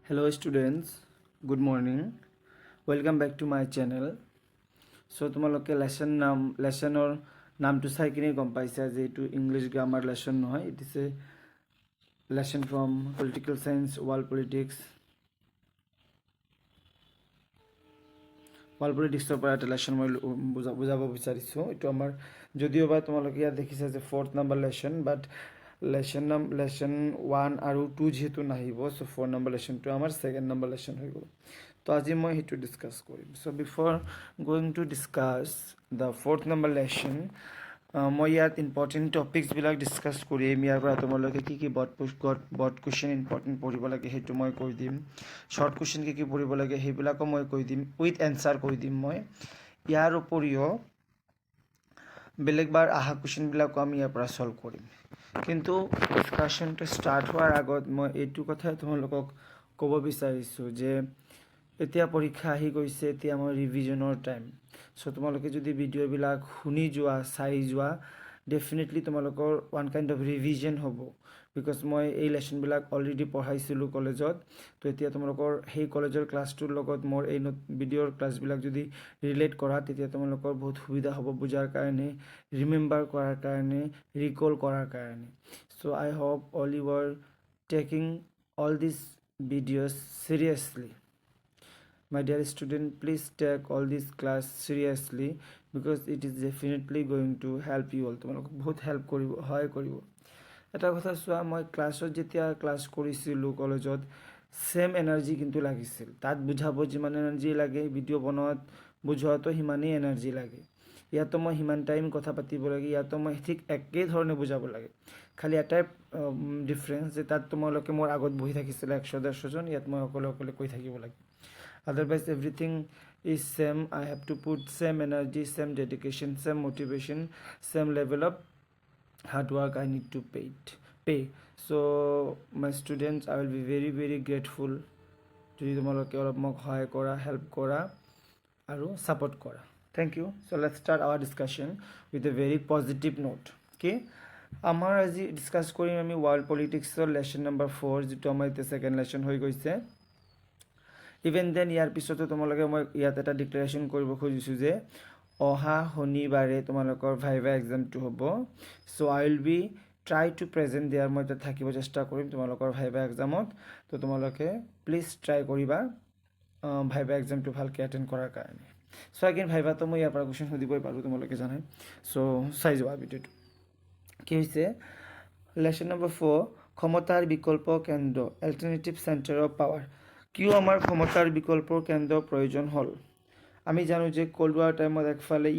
Hello students, good morning. Welcome back to my channel. So তোমালোকে লেসনৰ নামটো চাই কিনে গম পাইছা যে এইটো ইংলিছ গ্ৰামাৰ লেসন নহয়, it is a lesson from political science world পলিটিক্সৰ পৰা এটা লেসন মই বুজাব বিচাৰিছোঁ। এইটো আমাৰ যদিওবা তোমালোকে ইয়াত দেখিছা যে 4th নম্বৰ লেসন, বাট লেসন 1 আৰু 2 যেহেতু নাহিব, চ' 4 নম্বৰ লেসনটো আমাৰ 2nd নম্বৰ লেসন হৈ গ'ল। তো আজি মই সেইটো ডিছকাছ কৰিম। So' before going to discuss the 4th number lesson, মই ইয়াত ইম্পৰ্টেণ্ট টপিকছবিলাক ডিছকাছ কৰিম। ইয়াৰ পৰা তোমালোকে কি কি বৰ্ড কুৱেশ্যন ইম্পৰ্টেণ্ট পঢ়িব লাগে সেইটো মই কৈ দিম। শ্বৰ্ট কুৱেশ্যন কি কি পঢ়িব লাগে সেইবিলাকো মই কৈ দিম, উইথ এনচাৰ কৈ দিম মই। ইয়াৰ উপৰিও বেলেগবাৰ অহা কুৱেশ্যনবিলাকো আমি ইয়াৰ পৰা ছল্ভ কৰিম। কিন্তু ডিছকাশ্যনটো ষ্টাৰ্ট হোৱাৰ আগত মই এইটো কথাই তোমালোকক ক'ব বিচাৰিছোঁ যে এতিয়া পৰীক্ষা আহি গৈছে, এতিয়া মই ৰিভিজনৰ টাইম। চ' তোমালোকে যদি ভিডিঅ'বিলাক শুনি যোৱা, চাই যোৱা, ডেফিনেটলি তোমালোকৰ ওৱান কাইণ্ড অফ ৰিভিজন হ'ব। বিকজ মই এই লেসনবিলাক অলৰেডি পঢ়াইছিলোঁ কলেজত। তো এতিয়া তোমালোকৰ সেই কলেজৰ ক্লাছটোৰ লগত মোৰ এই ভিডিঅ'ৰ ক্লাছবিলাক যদি ৰিলেট কৰা, তেতিয়া তোমালোকৰ বহুত সুবিধা হ'ব বুজাৰ কাৰণে, ৰিমেম্বাৰ কৰাৰ কাৰণে, ৰিকল কৰাৰ কাৰণে। So' I hope all you are taking all these videos seriously. My dear student, please take all this class seriously because it is definitely going to help you all. তোমালোকক বহুত help কৰিব, সহায় কৰিব। এটা কথা চোৱা, মই ক্লাছত যেতিয়া ক্লাছ কৰিছিলোঁ কলেজত, ছেম এনাৰ্জি কিন্তু লাগিছিল। তাত বুজাব যিমান এনাৰ্জি লাগে, ভিডিঅ' বনোৱাত বুজোৱাটো সিমানেই এনাৰ্জি লাগে। ইয়াতো মই সিমান টাইম কথা পাতিব লাগে, ইয়াতো মই ঠিক একেই ধৰণে বুজাব লাগে। খালি এটাই ডিফাৰেঞ্চ যে তাত তোমালোকে মোৰ আগত বহি থাকিছিলে 100-150 জন, ইয়াত মই অকলে অকলে কৈ থাকিব লাগে। Otherwise everything is same. I have to put same energy, same dedication, same motivation, same level of hard work I need to pay. So my students, I will be very grateful যদি তোমালোকে অলপ মোক সহায় কৰা, help কৰা আৰু support কৰা। Thank you. So let's start our discussion with a very positive note. Okay, আমাৰ আজি ডিছকাছ কৰিম আমি ৱৰ্ল্ড পলিটিক্সৰ লেসন নম্বৰ 4, যিটো আমাৰ এতিয়া ছেকেণ্ড লেসন হৈ গৈছে। ইভেন দেন ইয়াৰ পিছতো তোমালোকে মই ইয়াত এটা ডিক্লেৰেশ্যন কৰিব খুজিছোঁ যে অহা শনিবাৰে তোমালোকৰ ভাইভা এক্সামটো হ'ব। So' I will be try to present there, মই তাত থাকিব চেষ্টা কৰিম তোমালোকৰ ভাইভা এক্সামত। তো তোমালোকে প্লিজ ট্ৰাই কৰিবা ভাইভা এক্সামটো ভালকৈ এটেণ্ড কৰাৰ কাৰণে। চ' এগেইন ভাইভাটো মই ইয়াৰ পৰা কুৱেশ্যন সুধিবই পাৰোঁ, তোমালোকে জানে। চ' চাই যোৱা ভিডিঅ'টো। কি হৈছে লেসন নম্বৰ 4, ক্ষমতাৰ বিকল্প কেন্দ্ৰ, এল্টাৰনেটিভ চেণ্টাৰ অফ পাৱাৰ। কিয় আমাৰ ক্ষমতাৰ বিকল্পৰ কেন্দ্ৰৰ প্ৰয়োজন হ'ল? আমি জানো যে কল্ড ৱাৰ টাইমত একফালে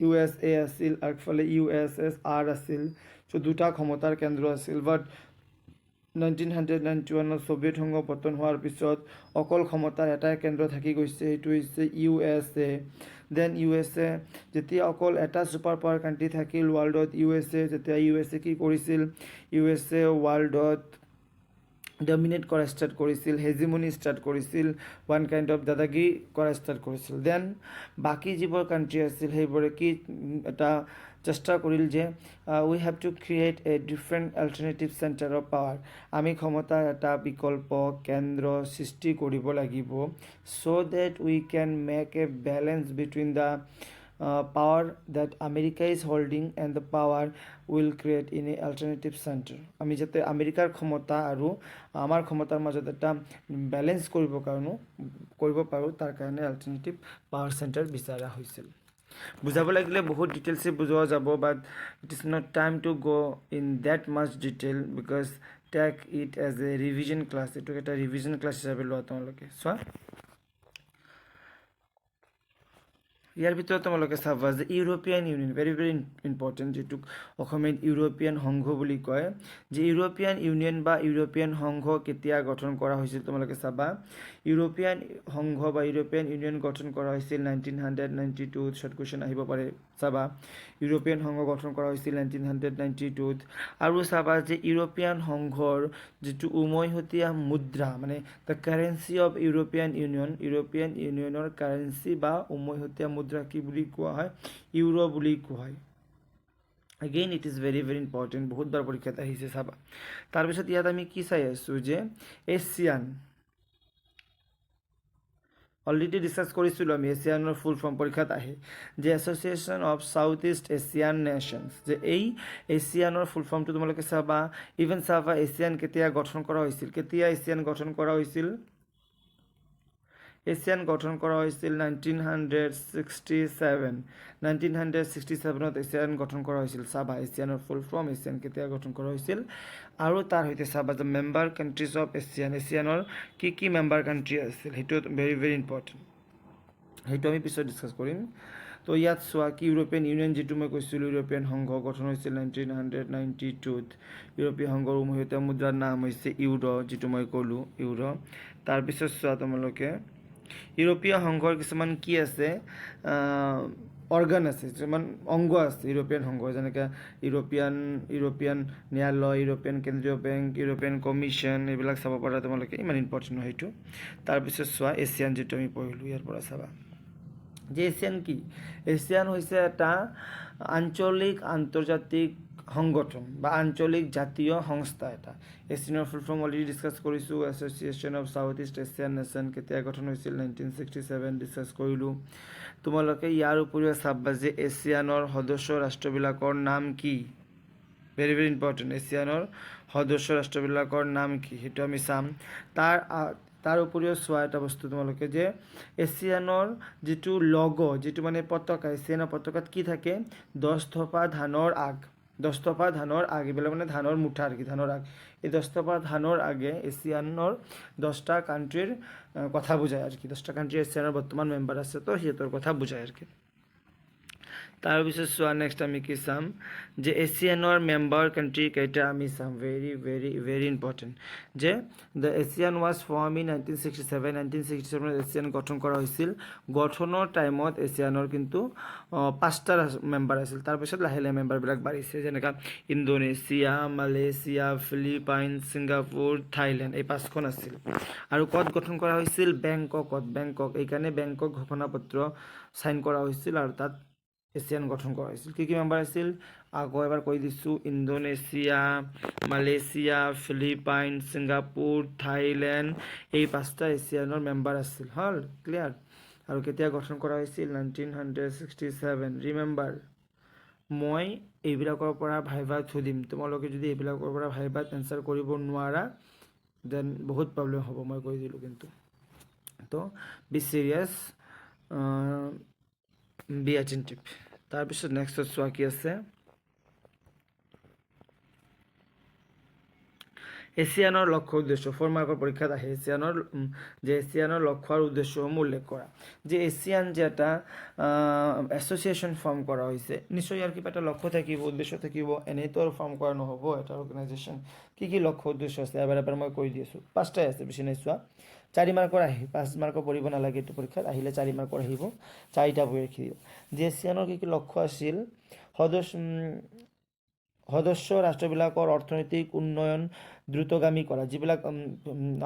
USA আছিল, একফালে USSR আছিল। চ' দুটা ক্ষমতাৰ কেন্দ্ৰ আছিল। বাট 1991 ছোভিয়েট সংঘ পতন হোৱাৰ পিছত অকল ক্ষমতাৰ এটাই কেন্দ্ৰ থাকি গৈছে, সেইটো হৈছে USA। দেন USA যেতিয়া অকল এটা ছুপাৰ পাৱাৰ কাণ্ট্ৰি থাকিল ৱৰ্ল্ডত, USA, যেতিয়া USA কি কৰিছিল, USA ৱৰ্ল্ডত ডমিনেট কৰা ষ্টাৰ্ট কৰিছিল, হেজিমনি ষ্টাৰ্ট কৰিছিল, ওৱান কাইণ্ড অফ দাদাগিৰি কৰা ষ্টাৰ্ট কৰিছিল। দেন বাকী যিবোৰ কাণ্ট্ৰি আছিল সেইবোৰে কি এটা চেষ্টা কৰিল যে we have to create a different alternative centre of power. আমি ক্ষমতাৰ এটা বিকল্প কেন্দ্ৰ সৃষ্টি কৰিব লাগিব, so' that we can make a balance between the power that America is holding and the power will create in a alternative center. আমি যাতে আমেৰিকাৰ ক্ষমতা আৰু আমাৰ ক্ষমতাৰ মাজত এটা বেলেঞ্চ কৰিব পাৰোঁ, তাৰ কাৰণে অল্টাৰনেটিভ পাৱাৰ চেণ্টাৰ বিচৰা হৈছিল। বুজাব লাগিলে বহুত ডিটেইলছে বুজোৱা যাব, but it is not time to go' in that much detail because take it as a revision class. এইটোক এটা ৰিভিজন ক্লাছ হিচাপে লোৱা তোমালোকে। চোৱা ইয়াৰ ভিতৰত তোমালোকে চাবা যে ইউৰোপিয়ান ইউনিয়ন ভেৰি ইম্পৰ্টেণ্ট, যিটোক অসমীয়াত ইউৰোপিয়ান সংঘ বুলি কয়, যে ইউৰোপিয়ান ইউনিয়ন বা ইউৰোপিয়ান সংঘ কেতিয়া গঠন কৰা হৈছিল তোমালোকে চাবা। ইউৰোপিয়ান সংঘ বা ইউৰোপিয়ান ইউনিয়ন গঠন কৰা হৈছিল 1992। শ্বৰ্ট কুৱেশ্যন আহিব পাৰে, চাবা ইউৰোপিয়ান সংঘ গঠন কৰা হৈছিল 1992। আৰু চাবা যে ইউৰোপিয়ান সংঘৰ যিটো উমৈহতীয়া মুদ্ৰা, মানে দ্য কাৰেঞ্চি অফ ইউৰোপিয়ান ইউনিয়নৰ কাৰেঞ্চি বা উমৈহতীয়া মুদ্ৰা কি বুলি কোৱা হয়, ইউৰো বুলি কোৱা হয়। Again it is very very important, বহুতবাৰ পৰীক্ষাত আহিছে চাবা। তাৰপিছত ইয়াত আমি কি চাই আছোঁ যে এছিয়ান, অলৰেডি ডিছকাছ কৰিছিলোঁ আমি, এছিয়ানৰ ফুল ফৰ্ম পৰীক্ষাত আহে যে association of south east Asian nations, যে এই এছিয়ানৰ ফুল ফৰ্মটো তোমালোকে চাবা। ইভেন চাবা এছিয়ান কেতিয়া গঠন কৰা হৈছিল, কেতিয়া এছিয়ান গঠন কৰা হৈছিল। এছিয়ান গঠন কৰা হৈছিল 1967, 1967ত এছিয়ান গঠন কৰা হৈছিল। চাবা এছিয়ানৰ ফুল ফৰ্ম, এছিয়ান কেতিয়া গঠন কৰা হৈছিল, আৰু তাৰ সৈতে চাবা যে মেম্বাৰ কাণ্ট্ৰিজ অফ এছিয়ান, এছিয়ানৰ কি কি মেম্বাৰ কাণ্ট্ৰি আছিল, সেইটো ভেৰি ভেৰি ইম্পৰ্টেণ্ট, সেইটো আমি পিছত ডিছকাছ কৰিম। তো ইয়াত চোৱা কি ইউৰোপিয়ান ইউনিয়ন, যিটো মই কৈছিলোঁ ইউৰোপিয়ান সংঘ গঠন হৈছিল 1992ত। ইউৰোপীয় সংঘৰ উমৈহতীয়া মুদ্ৰাৰ নাম হৈছে ইউৰো, যিটো মই ক'লোঁ ইউৰো। তাৰপিছত চোৱা তোমালোকে ইউৰোপীয় সংঘৰ কিছুমান কি আছে, অৰ্গান আছে, কিছুমান অংগ আছে ইউৰোপীয়ান সংঘৰ, যেনেকৈ ইউৰোপীয়ান ন্যায়ালয়, ইউৰোপীয়ান কেন্দ্ৰীয় বেংক, ইউৰোপীয়ান কমিশ্যন, এইবিলাক চাব পাৰা তোমালোকে, ইমান ইম্পৰ্টেণ্ট হয় সেইটো। তাৰপিছত চোৱা এছিয়ান, যিটো আমি পঢ়িলোঁ, ইয়াৰ পৰা চাবা যে এছিয়ান কি, এছিয়ান হৈছে এটা আঞ্চলিক আন্তৰ্জাতিক সংগঠন বা আঞ্চলিক জাতীয় সংস্থা এটা। এছিয়ানৰ ফুল ফৰ্ম অলৰেডি ডিছকাছ কৰিছোঁ, association of south east Asian nation, কেতিয়া গঠন হৈছিল 1967 ডিছকাছ কৰিলোঁ। তোমালোকে ইয়াৰ উপৰিও চাবা যে এছিয়ানৰ সদস্য ৰাষ্ট্ৰবিলাকৰ নাম কি, ভেৰি ভেৰি ইম্পৰ্টেণ্ট, এছিয়ানৰ সদস্য ৰাষ্ট্ৰবিলাকৰ নাম কি সেইটো আমি চাম। তাৰ উপৰিও চোৱা এটা বস্তু তোমালোকে যে এছিয়ানৰ যিটো লগো, যিটো মানে পতাকা, এছিয়ানৰ পতাকাত কি থাকে, 10 থোপা ধানৰ আগ, 10 থোপা ধানৰ আগ, এইবিলাক মানে ধানৰ মুঠা আৰু কি, ধানৰ আগ, এই 10 থোপা ধানৰ আগে এছিয়ানৰ 10টা কাণ্ট্ৰিৰ কথা বুজায় আৰু কি, 10টা কাণ্ট্ৰি এছিয়ানৰ বৰ্তমান মেম্বাৰ আছে, তো সিহঁতৰ কথা বুজায় আৰু কি। তাৰপিছত চোৱা নেক্সট আমি কি চাম যে এছিয়ানৰ মেম্বাৰ কাণ্ট্ৰি কেইটা আমি চাম, ভেৰি ভেৰি ভেৰি ইম্পৰ্টেণ্ট, যে the Asian was form in 1967, 1967 Asian গঠন কৰা হৈছিল। গঠনৰ টাইমত এছিয়ানৰ কিন্তু 5টা মেম্বাৰ আছিল, তাৰপিছত লাহে লাহে মেম্বাৰবিলাক বাঢ়িছে, যেনেকৈ Indonesia, Malaysia, Philippines, Singapore, Thailand, এই 5খন আছিল। আৰু ক'ত গঠন কৰা হৈছিল, বেংককত, বেংকক, এইকাৰণে বেংকক ঘোষণাপত্ৰ চাইন কৰা হৈছিল, আৰু তাত এছিয়ান গঠন কৰা হৈছিল। কি কি মেম্বাৰ আছিল, আকৌ এবাৰ কৈ দিছোঁ, Indonesia, Malaysia, Philippines, Singapore, Thailand, এই 5টা এছিয়ানৰ মেম্বাৰ আছিল, হ'ল ক্লিয়াৰ। আৰু কেতিয়া গঠন কৰা হৈছিল, 1967, ৰিমেম্বাৰ। মই এইবিলাকৰ পৰা ভাইভাত সুধিম, তোমালোকে যদি এইবিলাকৰ পৰা ভাইভাত এনচাৰ কৰিব নোৱাৰা দেন বহুত প্ৰব্লেম হ'ব, মই কৈ দিলোঁ কিন্তু। তো বি চিৰিয়াছ, বি এটেণ্টিভ। তাৰপিছত নেক্সটত চোৱা কি আছে, এছিয়ানৰ লক্ষ্য উদ্দেশ্য, 4 মাৰ্কৰ পৰীক্ষাত আহে এছিয়ানৰ, যে এছিয়ানৰ লক্ষ্য আৰু উদ্দেশ্যসমূহ উল্লেখ কৰা। যে এছিয়ান যে এটা এছ'চিয়েশ্যন ফৰ্ম কৰা হৈছে, নিশ্চয় ইয়াৰ কিবা এটা লক্ষ্য থাকিব, উদ্দেশ্য থাকিব, এনেইতো আৰু ফৰ্ম কৰা নহ'ব এটা অৰ্গেনাইজেশ্যন। কি কি লক্ষ্য উদ্দেশ্য আছে, এবাৰ মই কৈ দি আছোঁ, 5টাই আছে, বেছি নাই চোৱা। 4 মাৰ্কৰ আহে, 5 মাৰ্কৰ পঢ়িব নালাগে এইটো পৰীক্ষাত, আহিলে 4 মাৰ্কৰ আহিব, 4টা বহি ৰাখি দিব। যে এছিয়ানৰ কি কি লক্ষ্য আছিল, সদস্য ৰাষ্ট্ৰবিলাকৰ অৰ্থনৈতিক উন্নয়ন দ্ৰুতগামী কৰা, যিবিলাক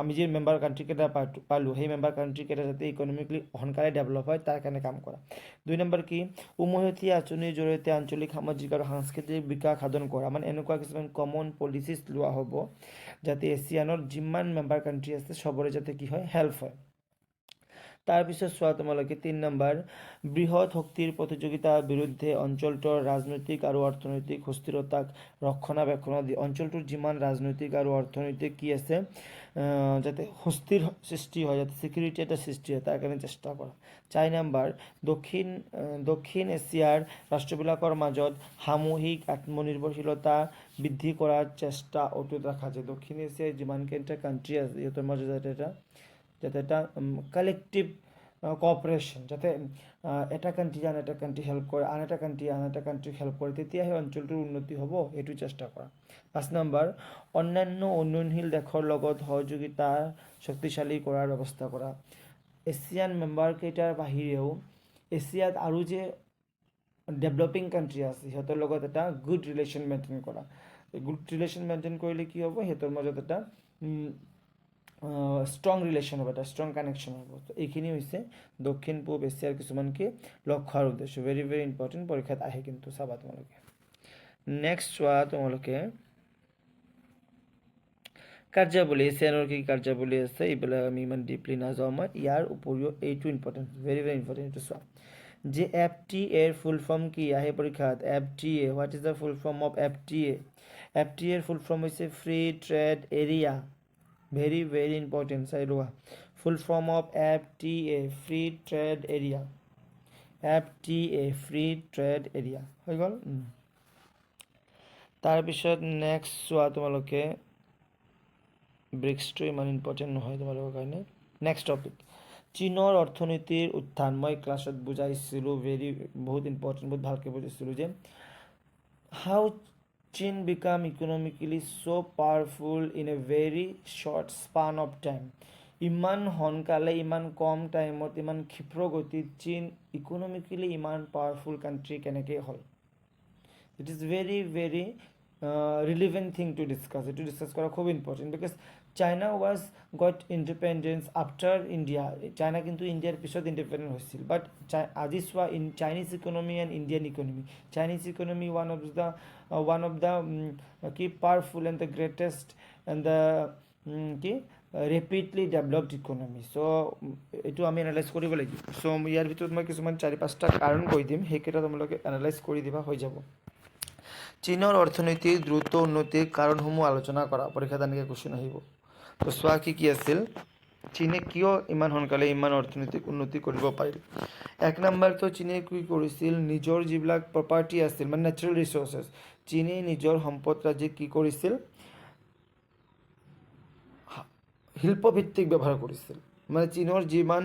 আমি যি মেম্বাৰ কাণ্ট্ৰিকেইটা পালোঁ, সেই মেম্বাৰ কাণ্ট্ৰিকেইটা যাতে ইকনমিকলি সোনকালে ডেভেলপ হয় তাৰ কাৰণে কাম কৰা। 2 নম্বৰ কি, উমৈহতীয়া আঁচনিৰ জৰিয়তে আঞ্চলিক সামাজিক আৰু সাংস্কৃতিক বিকাশ সাধন কৰা, মানে এনেকুৱা কিছুমান কমন পলিচিছ লোৱা হ'ব যাতে এছিয়ানৰ যিমান মেম্বাৰ কাণ্ট্ৰি আছে চবৰে যাতে কি হয়, হেল্প হয়। তাৰপিছত চোৱা তোমালোকে 3 নম্বৰ, বৃহৎ শক্তিৰ প্ৰতিযোগিতাৰ বিৰুদ্ধে অঞ্চলটোৰ ৰাজনৈতিক আৰু অৰ্থনৈতিক সুস্থিৰতাক ৰক্ষণাবেক্ষণ দি, অঞ্চলটোৰ যিমান ৰাজনৈতিক আৰু অৰ্থনৈতিক কি আছে যাতে সুস্থিৰ সৃষ্টি হয়, যাতে ছিকিউৰিটি এটা সৃষ্টি হয়, তাৰ কাৰণে চেষ্টা কৰা। 4 নম্বৰ, দক্ষিণ এছিয়াৰ ৰাষ্ট্ৰবিলাকৰ মাজত সামূহিক আত্মনিৰ্ভৰশীলতা বৃদ্ধি কৰাৰ চেষ্টা অটুট ৰখা, যে দক্ষিণ এছিয়াৰ যিমানকেইটা কাণ্ট্ৰি আছে সিহঁতৰ মাজত যাতে এটা কালেক্টিভ কোঅপাৰেশ্যন, যাতে এটা কাণ্ট্ৰি আন এটা কাণ্ট্ৰি হেল্প কৰে, আন এটা কাণ্ট্ৰিক হেল্প কৰে, তেতিয়াহে অঞ্চলটোৰ উন্নতি হ'ব, সেইটো চেষ্টা কৰা। 5 নম্বৰ, অন্যান্য উন্নয়নশীল দেশৰ লগত সহযোগিতা শক্তিশালী কৰাৰ ব্যৱস্থা কৰা। এছিয়ান মেম্বাৰকেইটাৰ বাহিৰেও এছিয়াত আৰু যে ডেভেলপিং কাণ্ট্ৰি আছে সিহঁতৰ লগত এটা গুড ৰিলেশ্যন মেইনটেইন কৰা। গুড ৰিলেশ্যন মেইনটেইন কৰিলে কি হ'ব, সিহঁতৰ মাজত এটা ষ্ট্ৰং ৰিলেশ্যন হ'ব, এটা ষ্ট্ৰং কানেকশ্যন হ'ব। তো এইখিনি হৈছে দক্ষিণ পূব এছিয়াৰ কিছুমান কি লক্ষ্য আৰু উদ্দেশ্য, ভেৰি ভেৰি ইম্পৰ্টেণ্ট, পৰীক্ষাত আহে কিন্তু, চাবা তোমালোকে। নেক্সট চোৱা তোমালোকে কাৰ্যাৱলী চেনৰ কি কাৰ্যাৱলী আছে এইবিলাক আমি ইমান ডিপলি নাযাওঁ মই ইয়াৰ উপৰিও এইটো ইম্পৰ্টেণ্ট ভেৰি ভেৰি ইম্পৰ্টেণ্ট এইটো চোৱা যে FTA এর ফুল ফর্ম কি আহে পরীক্ষাত FTA what is the full form of FTA FTA এর ফুল ফর্ম হইছে free trade area very very important চাই লোৱা ফুল form of FTA free trade area FTA free trade area হৈ গ'ল তাৰপিছত নেক্সট চোৱা তোমালোকে ব্ৰিক্সটো ইমান ইম্পৰ্টেণ্ট নহয় তোমালোকৰ কাৰণে নেক্সট টপিক চীনৰ অৰ্থনীতিৰ উত্থান মই ক্লাছত বুজাইছিলোঁ বহুত ইম্পৰ্টেণ্ট বহুত ভালকৈ বুজাইছিলোঁ যে হাউ চীন became economically so' powerful in a very short span of time ইমান সোনকালে ইমান কম টাইমত ইমান ক্ষিপ্ৰ গতিত চীন ইকনমিকেলি ইমান পাৱাৰফুল কাণ্ট্ৰি কেনেকৈ হ'ল it is very very relevant thing to discuss it to discuss kora khub important because China was got independence after India China kintu India pisot independent hoisil but আজি চোৱা in Chinese economy and Indian economy Chinese economy one of the ki powerful and the greatest and the ki rapidly developed economy so etu ami analyze koribo lagib so ইয়াৰ ভিতৰত মই কিছুমান 4-5টা কাৰণ কৈ দিম হেকেটা তোমালোকে analyse কৰি দিবা হৈ যাব চীনৰ অৰ্থনীতিৰ দ্ৰুত উন্নতিৰ কাৰণসমূহ আলোচনা কৰা পৰীক্ষাত এনেকৈ কুৱেশ্যন আহিব তো চোৱা কি আছিল চীনে কিয় ইমান সোনকালে ইমান অৰ্থনৈতিক উন্নতি কৰিব পাৰিল এক নম্বৰটো চীনে কি কৰিছিল নিজৰ যিবিলাক প্ৰপাৰ্টি আছিল মানে নেচাৰেল ৰিচোৰ্চেছ চীনে নিজৰ সম্পদৰাজি কি কৰিছিল শিল্পভিত্তিক ব্যৱহাৰ কৰিছিল মানে চীনৰ যিমান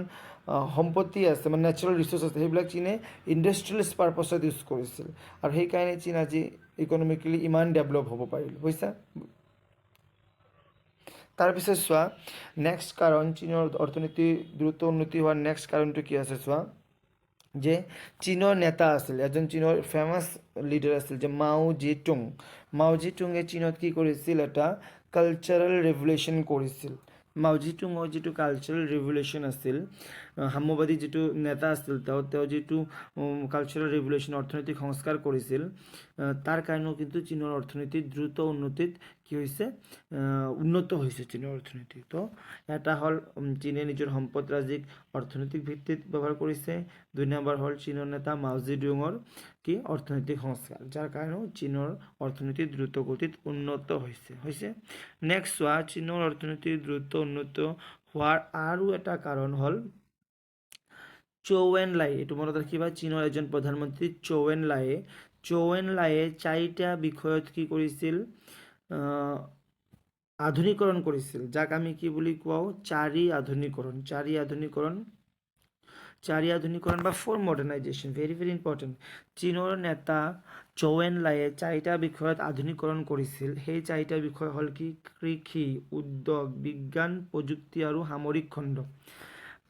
সম্পত্তি আছে মানে নেচাৰেল ৰিচোৰ্চ আছে সেইবিলাক চীনে ইণ্ডাষ্ট্ৰিয়েলিষ্ট পাৰ্পছত ইউজ কৰিছিল আৰু সেইকাৰণে চীন আজি ইকনমিকেলি ইমান ডেভেলপ হ'ব পাৰিল বুজিছা তাৰপিছত চোৱা নেক্সট কাৰণ চীনৰ অৰ্থনীতি দ্ৰুত উন্নতি হোৱাৰ নেক্সট কাৰণটো কি আছে চোৱা যে চীনৰ নেতা আছিল এজন চীনৰ ফেমাছ লিডাৰ আছিল যে মাও জি টুঙে চীনত কি কৰিছিল এটা কালচাৰেল ৰেভলিউশ্যন কৰিছিল মাও জি টুঙৰ যিটো কালচাৰেল ৰেভলিউশ্যন আছিল সাম্যবাদী যিটো নেতা আছিল তেওঁ যিটো কালচাৰেল ৰেভলিউশ্যন অৰ্থনৈতিক সংস্কাৰ কৰিছিল তাৰ কাৰণেও কিন্তু চীনৰ অৰ্থনীতিত দ্ৰুত উন্নতিত কি হৈছে উন্নত হৈছে চীনৰ অৰ্থনীতি তো এটা হ'ল চীনে নিজৰ সম্পদৰাজিক অৰ্থনৈতিক ভিত্তিত ব্যৱহাৰ কৰিছে 2 নম্বৰ হ'ল চীনৰ নেতা মাও জি টুঙৰ কি অৰ্থনৈতিক সংস্কাৰ যাৰ কাৰণেও চীনৰ অৰ্থনীতি দ্ৰুত গতিত উন্নত হৈছে নেক্সট চোৱা চীনৰ অৰ্থনীতি দ্ৰুত উন্নত হোৱাৰ আৰু এটা কাৰণ হ'ল চৌ এন লাই এইটো মনত ৰাখিবা চীনৰ এজন প্ৰধানমন্ত্ৰী চৌ এন লাইয়ে 4টা বিষয়ত কি কৰিছিল আধুনিকৰণ কৰিছিল যাক আমি কি বুলি কওঁ চাৰি আধুনিকৰণ বা ফ'ৰ মডাৰ্নাইজেশ্যন ভেৰি ভেৰি ইম্পৰ্টেণ্ট চীনৰ নেতা চৌ এন লাইয়ে 4টা বিষয়ত আধুনিকৰণ কৰিছিল সেই 4টা বিষয় হ'ল কি কৃষি উদ্যোগ বিজ্ঞান প্ৰযুক্তি আৰু সামৰিক খণ্ড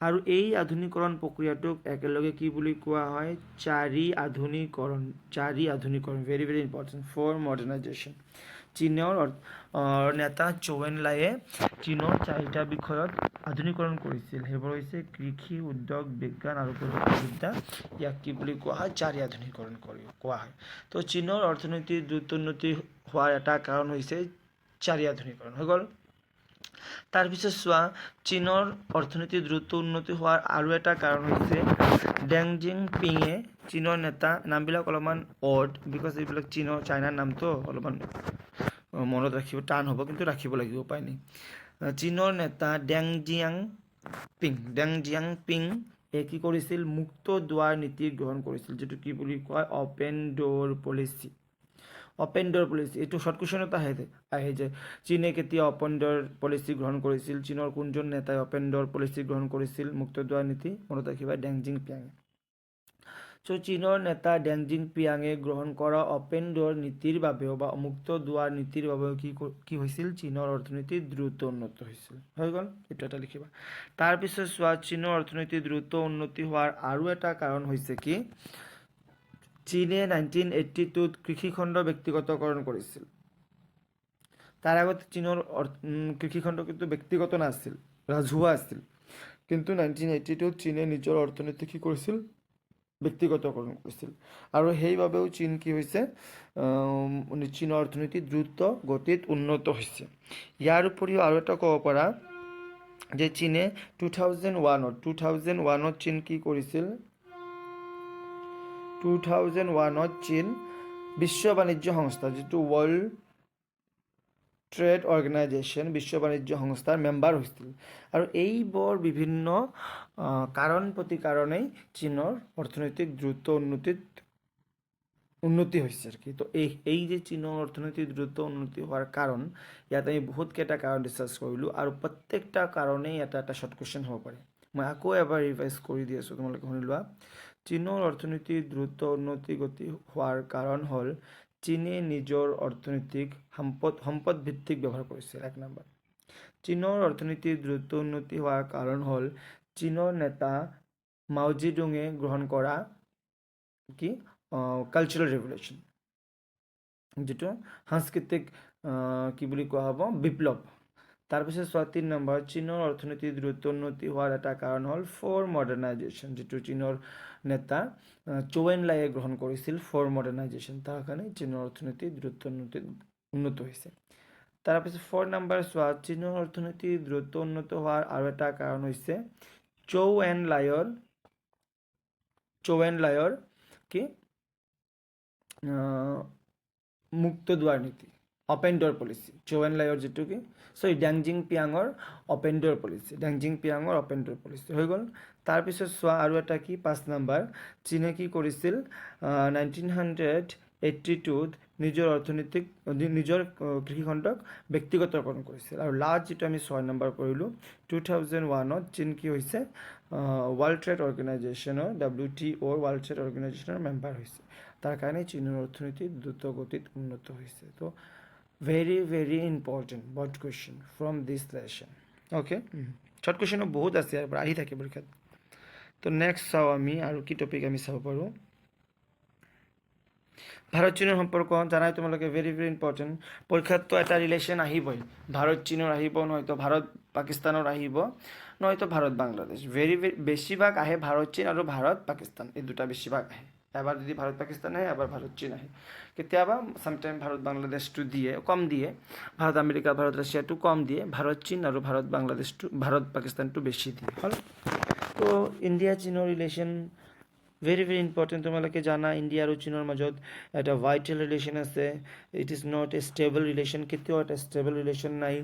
আৰু এই আধুনিকৰণ প্ৰক্ৰিয়াটোক একেলগে কি বুলি কোৱা হয় চাৰি আধুনিকৰণ ভেৰি ভেৰি ইম্পৰ্টেণ্ট ফৰ মডাৰ্নাইজেশ্যন চীনৰ নেতা চৌ এন লাইয়ে চীনৰ 4টা বিষয়ত আধুনিকৰণ কৰিছিল সেইবোৰ হৈছে কৃষি উদ্যোগ বিজ্ঞান আৰু প্ৰযুক্তিবিদ্যা ইয়াক কি বুলি কোৱা হয় চাৰি আধুনিকৰণ কোৱা হয় তো চীনৰ অৰ্থনীতিৰ দ্ৰুত উন্নতি হোৱাৰ এটা কাৰণ হৈছে চাৰি আধুনিকৰণ হৈ গ'ল তাৰপিছত চোৱা চীনৰ অৰ্থনীতি দ্ৰুত উন্নতি হোৱাৰ আৰু এটা কাৰণ হৈছে ডেং জিয়াঅ'পিঙে চীনৰ নেতা নামবিলাক অলপমান অড বিকজ এইবিলাক চাইনাৰ নামটো অলপমান মনত ৰাখিব টান হ'ব কিন্তু ৰাখিব লাগিব উপায় নাই চীনৰ নেতা ডেং জিয়াঅ'পিং কি কৰিছিল মুক্ত দুৱাৰ নীতি গ্ৰহণ কৰিছিল যিটো কি বুলি কয় অপেন ড'ৰ পলিচি এইটো শৰ্ট কুৱেশ্যনত আহে যে চীনে কেতিয়া অপেন ড'ৰ পলিচি গ্ৰহণ কৰিছিল চীনৰ কোনজন নেতাই অপেন ড'ৰ পলিচি গ্ৰহণ কৰিছিল মুক্ত দুৱাৰ নীতি মনত ৰাখিবা ডেং জিয়াঅ'পিঙে চ' চীনৰ নেতা ডেং জিয়াঅ'পিঙে গ্ৰহণ কৰা অপেন ড'ৰ নীতিৰ বাবেও বা মুক্ত দুৱাৰ নীতিৰ বাবেও কি হৈছিল চীনৰ অৰ্থনীতি দ্ৰুত উন্নত হৈছিল হৈ গ'ল এইটো এটা লিখিবা তাৰপিছত চোৱা চীনৰ অৰ্থনীতি দ্ৰুত উন্নতি হোৱাৰ আৰু এটা কাৰণ হৈছে কি চীনে 1982ত কৃষিখণ্ড ব্যক্তিগতকৰণ কৰিছিল তাৰ আগত চীনৰ কৃষিখণ্ড কিন্তু ব্যক্তিগত নাছিল ৰাজহুৱা আছিল কিন্তু 1982ত চীনে নিজৰ অৰ্থনীতি কি কৰিছিল ব্যক্তিগতকৰণ কৰিছিল আৰু সেইবাবেও চীন কি হৈছে চীনৰ অৰ্থনীতি দ্ৰুত গতিত উন্নত হৈছে। ইয়াৰ উপৰিও আৰু এটা ক'ব পাৰা যে চীনে 2001ত চীন কি কৰিছিল, 2001ত চীন বিশ্ব বাণিজ্য সংস্থা যিটো ৱৰ্ল্ড ট্ৰেড অৰ্গেনাইজেশ্যন, বিশ্ব বাণিজ্য সংস্থাৰ মেম্বাৰ হৈছিল আৰু এইবোৰ বিভিন্ন কাৰণ প্ৰতিকাৰণেই চীনৰ অৰ্থনৈতিক দ্ৰুত উন্নতি হৈছে আৰ কি। তো এই যে চীনৰ অৰ্থনৈতিক দ্ৰুত উন্নতি হোৱাৰ কাৰণ, ইয়াত আমি বহুতকেইটা কাৰণ ডিছকাছ কৰিলোঁ আৰু প্ৰত্যেকটা কাৰণেই এটা এটা শ্বৰ্ট কুৱেশ্যন হ'ব পাৰে। মই আকৌ এবাৰ ৰিভাইজ কৰি দি আছোঁ, তোমালোকে শুনি লোৱা। চীনৰ অৰ্থনীতিৰ দ্ৰুত উন্নতি গতি হোৱাৰ কাৰণ হ'ল চীনে নিজৰ অৰ্থনৈতিক সম্পদ ভিত্তিক ব্যৱহাৰ কৰিছে। 1 নম্বৰ। চীনৰ অৰ্থনীতিৰ দ্ৰুত উন্নতি হোৱাৰ কাৰণ হ'ল চীনৰ নেতা মাও জেডুঙে গ্ৰহণ কৰা কি কালচাৰেল ৰেভলিউশ্যন, যিটো সাংস্কৃতিক কি বুলি কোৱা হ'ব, বিপ্লৱ। তাৰপিছত 3 নম্বৰ, চীনৰ অৰ্থনীতিৰ দ্ৰুত উন্নতি হোৱাৰ এটা কাৰণ হ'ল ফ'ৰ মডাৰ্ণাইজেশ্যন, যিটো চীনৰ নেতা চৌ এন-লাইয়ে গ্ৰহণ কৰিছিল ফ'ৰ মডাৰ্ণাইজেশ্যন। তাৰ কাৰণে চীনৰ অৰ্থনীতি দ্ৰুত উন্নত হৈছে। তাৰপিছত 4 নম্বৰ চোৱা, চীনৰ অৰ্থনীতি দ্ৰুত উন্নত হোৱাৰ আৰু এটা কাৰণ হৈছে চৌ এন-লাইৰ কি মুক্ত দুৱাৰ নীতি, অপেন ড'ৰ পলিচি। চৌ এন-লাইৰ যিটো কি ডেং জিয়াঅপিঙৰ অপেন ড'ৰ পলিচি হৈ গ'ল। তাৰপিছত চোৱা আৰু এটা কি 5 নম্বৰ, চীনে কি কৰিছিল 1982ত নিজৰ কৃষিখণ্ডক ব্যক্তিগতকৰণ কৰিছিল। আৰু লাষ্ট যিটো আমি 6 নম্বৰ কৰিলোঁ, 2001ত চীন কি হৈছে ৱৰ্ল্ড ট্ৰেড অৰ্গেনাইজেশ্যনৰ WTOৰ ৱৰ্ল্ড ট্ৰেড অৰ্গেনাইজেশ্যনৰ মেম্বাৰ হৈছে। তাৰ কাৰণে চীনৰ অৰ্থনীতি দ্ৰুত গতিত উন্নত হৈছে। তো very very important word question from this lesson. Okay, short কুৱেশ্যনো বহুত আছে ইয়াৰ পৰা আহি থাকে পৰীক্ষাত। তো নেক্সট চাওঁ আমি আৰু কি টপিক আমি চাব পাৰোঁ। ভাৰত চীনৰ সম্পৰ্ক জানাই তোমালোকে, ভেৰি ভেৰি ইম্পৰ্টেণ্ট। পৰীক্ষাততো এটা ৰিলেশ্যন আহিবই, ভাৰত চীনৰ আহিব, নহয়তো ভাৰত পাকিস্তানৰ আহিব, নহয়তো ভাৰত বাংলাদেশ। বেছিভাগ আহে ভাৰত চীন আৰু ভাৰত পাকিস্তান, এই দুটা বেছিভাগ আহে। এবাৰ যদি ভাৰত পাকিস্তান আহে, এবাৰ ভাৰত চীন আহে। কেতিয়াবা চামটাইম ভাৰত বাংলাদেশটো দিয়ে, কম দিয়ে। ভাৰত আমেৰিকা, ভাৰত ৰাছিয়াটো কম দিয়ে, ভাৰত চীন আৰু ভাৰত পাকিস্তানটো বেছি দিয়ে। হ'ল। তো ইণ্ডিয়া চীনৰ ৰিলেশ্যন ভেৰি ভেৰি ইম্পৰ্টেণ্ট। তোমালোকে জানা ইণ্ডিয়া আৰু চীনৰ মাজত এটা ভাইটেল ৰিলেশ্যন আছে। It is not a stable relation, কেতিয়াও এটা ষ্টেবল ৰিলেশ্যন নাই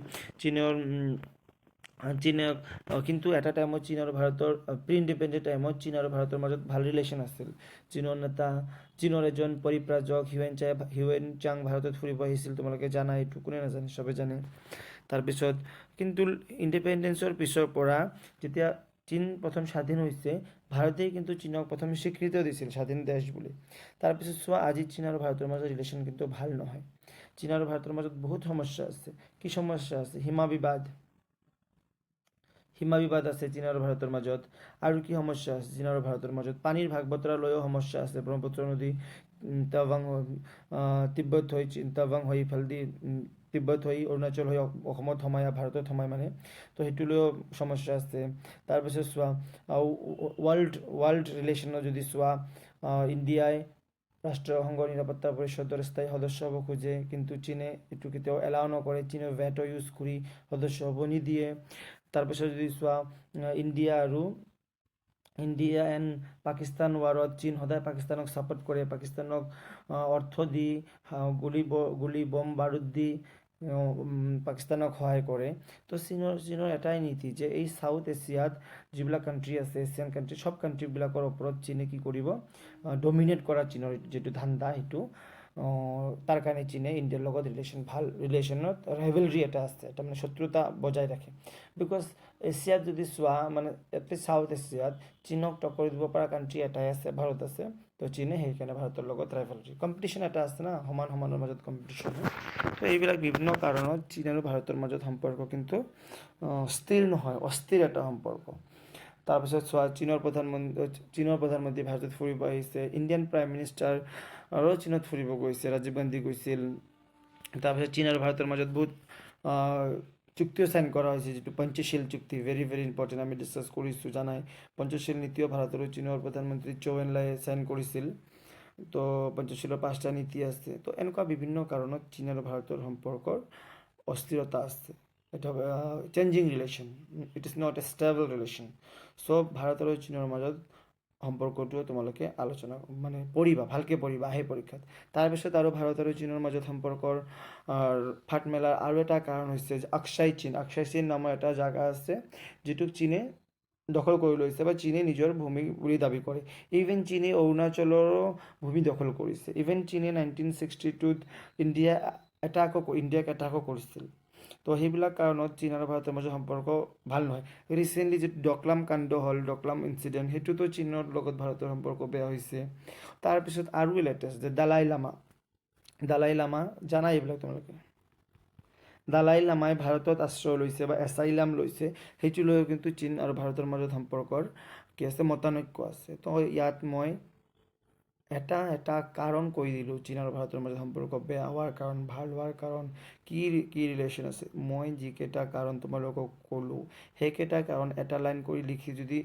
চীনে কিন্তু এটা টাইমত চীন আৰু ভাৰতৰ প্ৰি ইণ্ডিপেণ্ডেণ্ট টাইমত চীন আৰু ভাৰতৰ মাজত ভাল ৰিলেশ্যন আছিল। চীনৰ এজন পৰিব্ৰাজক হিউৱেন চাং ভাৰতত ফুৰিব আহিছিল, তোমালোকে জানা, এইটো কোনে নাজানে, চবে জানে। তাৰপিছত কিন্তু ইণ্ডিপেণ্ডেঞ্চৰ পিছৰ পৰা যেতিয়া চীন প্ৰথম স্বাধীন হৈছে, ভাৰতেই কিন্তু চীনক প্ৰথম স্বীকৃতিও দিছিল স্বাধীন দেশ বুলি। তাৰপিছত চোৱা, আজি চীন আৰু ভাৰতৰ মাজত ৰিলেশ্যন কিন্তু ভাল নহয়। চীন আৰু ভাৰতৰ মাজত বহুত সমস্যা আছে। কি সমস্যা আছে? সীমা বিবাদ আছে চীন আৰু ভাৰতৰ মাজত। আৰু কি সমস্যা আছে চীন আৰু ভাৰতৰ মাজত? পানীৰ ভাগ বতৰা লৈও সমস্যা আছে। ব্ৰহ্মপুত্ৰ নদী টাৱাং হৈ ইফালেদি তিব্বত হৈ অৰুণাচল হৈ অসমত সোমাই, ভাৰতত সোমাই মানে, তো সেইটো লৈও সমস্যা আছে। তাৰপিছত চোৱা, ৱৰ্ল্ড ৰিলেশ্যনত যদি চোৱা, ইণ্ডিয়াই ৰাষ্ট্ৰসংঘৰ নিৰাপত্তা পৰিষদৰ স্থায়ী সদস্য হ'ব খোজে, কিন্তু চীনে এইটো কেতিয়াও এলাও নকৰে। চীনে ভেটো ইউজ কৰি সদস্য হ'ব নিদিয়ে। তাৰপিছত যদি চোৱা, ইণ্ডিয়া এণ্ড পাকিস্তান ৱাৰত চীন সদায় পাকিস্তানক ছাপোৰ্ট কৰে, পাকিস্তানক অৰ্থ দি, গুলি বম বাৰুদ দি পাকিস্তানক সহায় কৰে। তো চীনৰ এটাই নীতি যে এই চাউথ এছিয়াত যিবিলাক কাণ্ট্ৰি আছে, এছিয়ান কাণ্ট্ৰি, চব কাণ্ট্ৰিবিলাকৰ ওপৰত চীনে কি কৰিব, ডমিনেট কৰা চীনৰ যিটো ধান্দা, সেইটো তাৰ কাৰণে চীনে ইণ্ডিয়াৰ লগত ভাল ৰিলেশ্যনত ৰাইভেলৰী এটা আছে, এটা মানে শত্ৰুতা বজাই ৰাখে। বিকজ এছিয়াত যদি চোৱা, মানে এটলিষ্ট চাউথ এছিয়াত চীনক টক্কৰ দিব পৰা কাণ্ট্ৰি এটাই আছে, ভাৰত আছে। তো চীনে সেইকাৰণে ভাৰতৰ লগত ৰাইভেলৰী কম্পিটিশ্যন এটা আছে না, সমানৰ মাজত কম্পিটিশ্যন হয়। তো এইবিলাক বিভিন্ন কাৰণত চীন আৰু ভাৰতৰ মাজত সম্পৰ্ক কিন্তু স্থিৰ নহয়, অস্থিৰ এটা সম্পৰ্ক। তাৰপিছত চোৱা, চীনৰ প্ৰধানমন্ত্ৰী ভাৰতত ফুৰিব আহিছে, ইণ্ডিয়ান প্ৰাইম মিনিষ্টাৰ আৰু চীনত ফুৰিব গৈছে, ৰাজীৱ গান্ধী গৈছিল। তাৰপিছত চীন আৰু ভাৰতৰ মাজত বহুত চুক্তিও সাইন কৰা হৈছে, যিটো পঞ্চশীল চুক্তি, ভেৰি ভেৰি ইম্পৰ্টেণ্ট, আমি ডিছকাছ কৰিছোঁ জানাই। পঞ্চশীল নীতিও ভাৰত আৰু চীনৰ প্ৰধানমন্ত্ৰী চৌ এন লাই চাইন কৰিছিল। তো পঞ্চশীলৰ 5টা নীতি আছে। তো এনেকুৱা বিভিন্ন কাৰণত চীন আৰু ভাৰতৰ সম্পৰ্কৰ অস্থিৰতা আছে। এটা changing relation, it is not a stable relation. So' Bharat আৰু চীনৰ মাজত সম্পৰ্কটো তোমালোকে আলোচনা মানে পঢ়িবা, ভালকৈ পঢ়িবা আহে পৰীক্ষাত। তাৰপিছত আৰু ভাৰত আৰু চীনৰ মাজত সম্পৰ্কৰ ফাট মেলাৰ আৰু এটা কাৰণ হৈছে যে অক্ষয় চীন। অক্ষয় চীন নামৰ এটা জাগা আছে যিটোক চীনে দখল কৰি লৈছে বা চীনে নিজৰ ভূমি বুলি দাবী কৰে। ইভেন চীনে অৰুণাচলৰো ভূমি দখল কৰিছে। ইভেন চীনে 1962ত ইণ্ডিয়াক এটাকো কৰিছিল। তো সেইবিলাক কাৰণত চীন আৰু ভাৰতৰ মাজৰ সম্পৰ্ক ভাল নহয়। ৰিচেণ্টলি যিটো ডকলাম কাণ্ড হ'ল, ডকলাম ইনচিডেণ্ট, সেইটোতো চীনৰ লগত ভাৰতৰ সম্পৰ্ক বেয়া হৈছে। তাৰপিছত আৰু লেটেষ্ট যে দালাই লামা জানাই এইবিলাক তোমালোকে। দালাই লামাই ভাৰতত আশ্ৰয় লৈছে বা এছাইলাম লৈছে, সেইটো লৈও কিন্তু চীন আৰু ভাৰতৰ মাজত সম্পৰ্কৰ কি আছে, মতানৈক্য আছে। তো ইয়াত মই এটা কাৰণ কৈ দিলোঁ চীন আৰু ভাৰতৰ মাজত সম্পৰ্ক বেয়া হোৱাৰ কাৰণ, ভাল হোৱাৰ কাৰণ, কি ৰিলেশ্যন আছে। মই যিকেইটা কাৰণ তোমালোকক ক'লোঁ, সেইকেইটা কাৰণ এটা লাইন কৰি লিখি যদি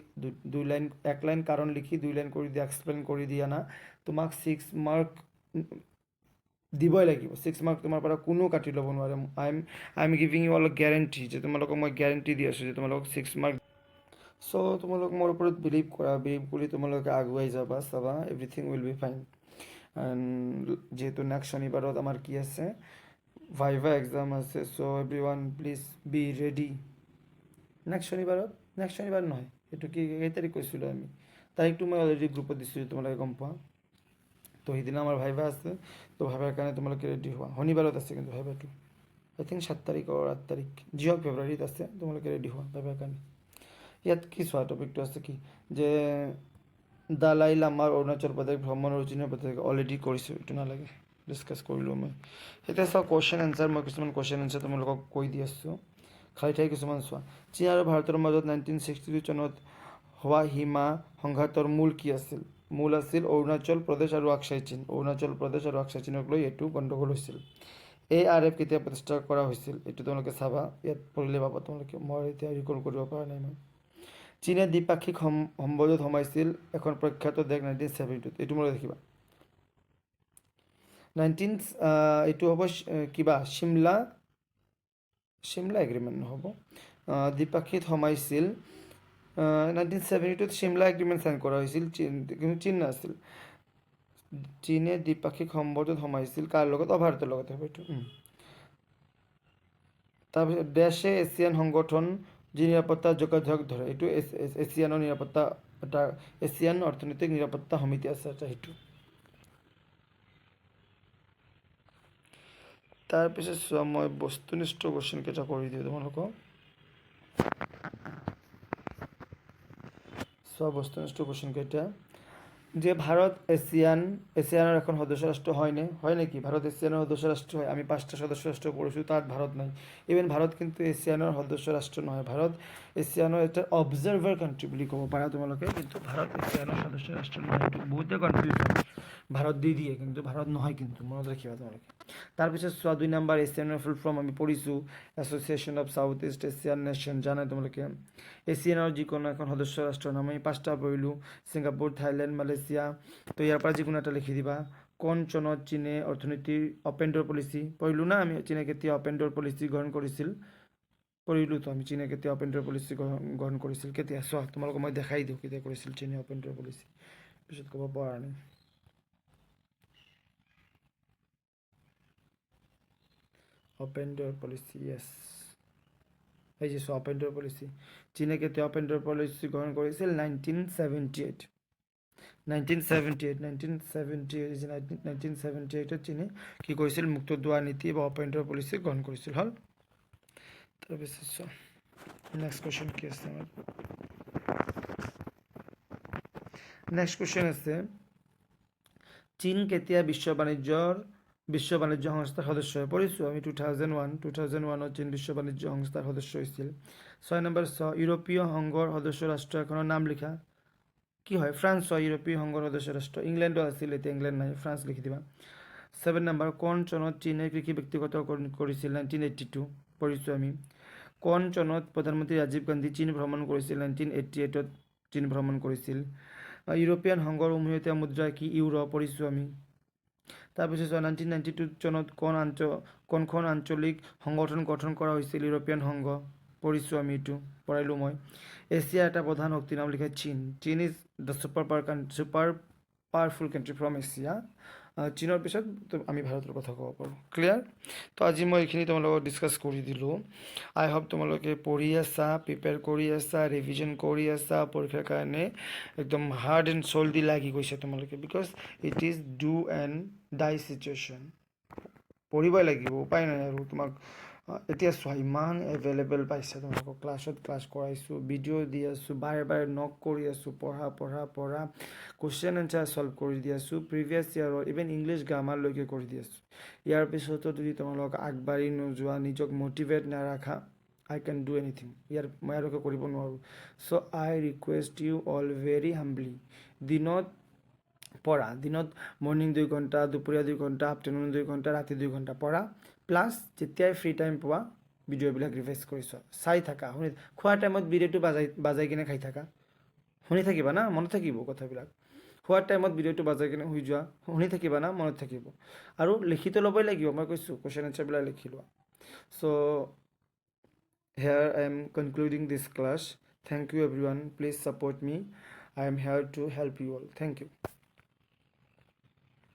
এক লাইন কাৰণ লিখি 2 লাইন কৰি দিয়া, এক্সপ্লেইন কৰি দিয়া না, তোমাক 6 মাৰ্ক দিবই লাগিব। 6 মাৰ্ক তোমাৰ পৰা কোনো কাটি ল'ব নোৱাৰে। I am giving you all guarantee, যে তোমালোকক মই গেৰেণ্টি দি আছোঁ যে তোমালোকক 6 মাৰ্ক। চ' তোমালোক মোৰ ওপৰত বিলিভ কৰা, বিলিভ কৰি তোমালোকে আগুৱাই যাবা, চাবা everything will be fine. And যিহেতু নেক্সট শনিবাৰত আমাৰ কি আছে, ভাইভা এক্সাম আছে। So' every one please be ready. Next শনিবাৰ নহয়, এইটো কি কেই তাৰিখ কৈছিলোঁ আমি, তাৰিখটো মই অলৰেডি গ্ৰুপত দিছিলোঁ, তোমালোকে গম পোৱা। তো সেইদিনা আমাৰ ভাইভা আছে। তো ভাইভাৰ কাৰণে তোমালোকে ৰেডি হোৱা। শনিবাৰত আছে কিন্তু ভাইভাটো, আই থিংক 7 তাৰিখ আৰু 8 তাৰিখ, যি হওক ফেব্ৰুৱাৰীত আছে। তোমালোকে ৰেডি হোৱা ভাইভাৰ কাৰণে। ইয়াত কি চোৱা, টপিকটো আছে কি যে দালাই লামাৰ অৰুণাচল প্ৰদেশ ভ্ৰমণ আৰু চীনৰ প্ৰদেশ অলৰেডি কৰিছোঁ, এইটো নালাগে, ডিছকাছ কৰিলোঁ মই। এতিয়া চোৱা কুৱেশ্যন এনচাৰ, মই কিছুমান কুৱেশ্যন এনচাৰ তোমালোকক কৈ দি আছোঁ, খালি ঠাই কিছুমান চোৱা। চীন আৰু ভাৰতৰ মাজত 1962 চনত হোৱা সীমা সংঘাতৰ মূল কি আছিল? মূল আছিল অৰুণাচল প্ৰদেশ আৰু অক্ষয় চীন। অৰুণাচল প্ৰদেশ আৰু অক্ষয় চীনক লৈ এইটো গণ্ডগোল হৈছিল। ARF কেতিয়া প্ৰতিষ্ঠা কৰা হৈছিল? এইটো তোমালোকে চাবা, ইয়াত পঢ়িলে পাবা তোমালোকে, মই এতিয়া ৰিকল কৰিব পৰা নাই মই। চীনে দ্বিপাক্ষিক সম্বন্ধত সোমাইছিল এখন প্ৰখ্যাত দেশ 1970ত, এইটো মনত ৰাখিবা। এইটো হ'ব কিবা চিমলা এগ্ৰিমেণ্ট নহ'ব, দ্বিপাক্ষিক সোমাইছিল 1972ত চিমলা এগ্ৰিমেণ্ট চাইন কৰা হৈছিল, কিন্তু চীন নাছিল। চীনে দ্বিপাক্ষিক সম্বন্ধত সোমাইছিল কাৰ লগত? ভাৰতৰ লগত হ'ব এইটো। তাৰপিছত দেশে এছিয়ান সংগঠন যি নিৰাপত্তা যোগাযোগ ধৰে, এইটো এছিয়ানৰ নিৰাপত্তা, এটা এছিয়ান অৰ্থনৈতিক নিৰাপত্তা সমিতি আছে এটা, সেইটো। তাৰপিছত চোৱা, মই বস্তুনিষ্ঠ কুৱেশ্যন কেইটা কৰি দিওঁ তোমালোকক। চোৱা বস্তুনিষ্ঠ কুৱেশ্যন কেইটা, যে ভাৰত এছিয়ানৰ এখন সদস্য ৰাষ্ট্ৰ হয়নে? হয় নেকি? ভাৰত এছিয়ানৰ সদস্য ৰাষ্ট্ৰ হয়। আমি 5টা সদস্য ৰাষ্ট্ৰ পঢ়িছোঁ, তাত ভাৰত নাই। ইভেন ভাৰত কিন্তু এছিয়ানৰ সদস্য ৰাষ্ট্ৰ নহয়, ভাৰত এছিয়ানৰ এটা অবজাৰ্ভাৰ কাণ্ট্ৰি বুলি ক'ব পাৰা তোমালোকে, কিন্তু ভাৰত এছিয়ানৰ সদস্য ৰাষ্ট্ৰ নহয়। এইটো বহুতে কনফিউজ হয়, ভাৰত দি দিয়ে কিন্তু ভাৰত নহয়, কিন্তু মনত ৰাখিবা তোমালোকে। তাৰপিছত চোৱা 2 নম্বৰ, এছিয়ানৰ ফুল ফৰ্ম আমি পঢ়িছোঁ, association of south east Asian nation, জানাই তোমালোকে। এছিয়ানৰ যিকোনো এখন সদস্য ৰাষ্ট্ৰৰ নাম আমি 5টা পঢ়িলোঁ, ছিংগাপুৰ, থাইলেণ্ড, মালয়েছিয়া। তো ইয়াৰ পৰা যিকোনো এটা লিখি দিবা। কোন চনত চীনে অৰ্থনীতিৰ অপেন ড'ৰ পলিচি পঢ়িলোঁ না আমি, চীনে কেতিয়া অপেন ড'ৰ পলিচি গ্ৰহণ কৰিছিল, পঢ়িলোঁ তো আমি, চীনে কেতিয়া অপেন ড'ৰ পলিচি গ্ৰহণ কৰিছিল, কেতিয়া। চোৱা তোমালোকক মই দেখাই দিওঁ কেতিয়া কৰিছিল চীনে অপেন ড'ৰ পলিচি, পিছত ক'ব পৰা নাই। অপেন ড'ৰ পলিচি, য়েছ, এই যে চোৱা অপেন ড'ৰ পলিচি, চীনে কেতিয়া অপেন ড'ৰ পলিচি গ্ৰহণ কৰিছিল? 1978ত চীনে কি কৰিছিল? মুক্ত দুৱাৰ নীতি বা অপেন ড'ৰ পলিচি গ্ৰহণ কৰিছিল, হ'ল। তাৰপিছত চোৱা নেক্সট কুৱেশ্যন কি আছে আমাৰ। নেক্সট কুৱেশ্যন আছে, চীন কেতিয়া বিশ্ব বাণিজ্য সংস্থাৰ সদস্য হৈ পৰিছোঁ? আমি 2001ত চীন বিশ্ব বাণিজ্য সংস্থাৰ সদস্য হৈছিল। 6 নম্বৰ, ইউৰোপীয় সংঘৰ সদস্য ৰাষ্ট্ৰ এখনৰ নাম লিখা। কি হয়? ফ্ৰান্স হয় ইউৰোপীয় সংঘৰ সদস্য ৰাষ্ট্ৰ। ইংলেণ্ডো আছিল, এতিয়া ইংলেণ্ড নাই, ফ্ৰান্স লিখি দিবা। 7 নম্বৰ, কোন চনত চীনে কৃষি ব্যক্তিগত কৰিছিল? 1982 পঢ়িছোঁ আমি। কোন চনত প্ৰধানমন্ত্ৰী ৰাজীৱ গান্ধী চীন ভ্ৰমণ কৰিছিল 1988ত চীন ভ্ৰমণ কৰিছিল ইউৰোপীয়ান সংঘৰ উমৈহতীয়া মুদ্ৰা কি ইউৰো পঢ়িছোঁ আমি তাৰপিছত 1992 চনত কোনখন আঞ্চলিক সংগঠন গঠন কৰা হৈছিল ইউৰোপীয়ান সংঘ পঢ়িছোঁ আমি এইটো পঢ়াইলোঁ মই এছিয়াৰ এটা প্ৰধান শক্তিৰ নাম লিখা চীন is the super powerful country from Asia চীনৰ পিছত আমি ভাৰতৰ কথা ক'ব পাৰোঁ ক্লিয়াৰ তো আজি মই এইখিনি তোমালোকক ডিছকাছ কৰি দিলোঁ আই হোপ তোমালোকে পঢ়ি আছা প্ৰিপেয়াৰ কৰি আছা ৰিভিজন কৰি আছা পৰীক্ষাৰ কাৰণে একদম হাৰ্ড এণ্ড চল্ডি লাগি গৈছে তোমালোকে because it is do and die situation পঢ়িবই লাগিব উপায় নাই আৰু তোমাক এতিয়া চোৱা ইমান এভেইলেবল পাইছে তোমালোকক ক্লাছত ক্লাছ কৰাইছোঁ ভিডিঅ' দি আছোঁ বাৰে বাৰে নক কৰি আছোঁ পঢ়া কুৱেশ্যন এনচাৰ চল্ভ কৰি দি আছোঁ প্ৰিভিয়াছ ইয়াৰৰ ইভেন ইংলিছ গ্ৰামাৰলৈকে কৰি দি আছোঁ ইয়াৰ পিছতো যদি তোমালোক আগবাঢ়ি নোযোৱা নিজক মটিভেট নাৰাখা I can do anything মই আৰু কৰিব নোৱাৰোঁ so' I request you all very humbly দিনত মৰ্ণিং 2 ঘণ্টা দুপৰীয়া 2 ঘণ্টা আফটাৰনুন 2 ঘণ্টা ৰাতি 2 ঘণ্টা পঢ়া প্লাছ যেতিয়াই ফ্ৰী টাইম পোৱা ভিডিঅ'বিলাক ৰিভাইজ কৰিছ চাই থাকা খোৱাৰ টাইমত ভিডিঅ'টো বাজাই কিনে খাই থাকা শুনি থাকিবা না মনত থাকিব কথাবিলাক খোৱাৰ টাইমত ভিডিঅ'টো বাজাই কিনে শুই যোৱা শুনি থাকিবা না মনত থাকিব আৰু লিখিতো ল'বই লাগিব মই কৈছোঁ কুৱেশ্যন এনচাৰবিলাক লিখি লোৱা চ' here I am concluding this class. Thank you everyone. Please support me. I am here to help you all. Thank you.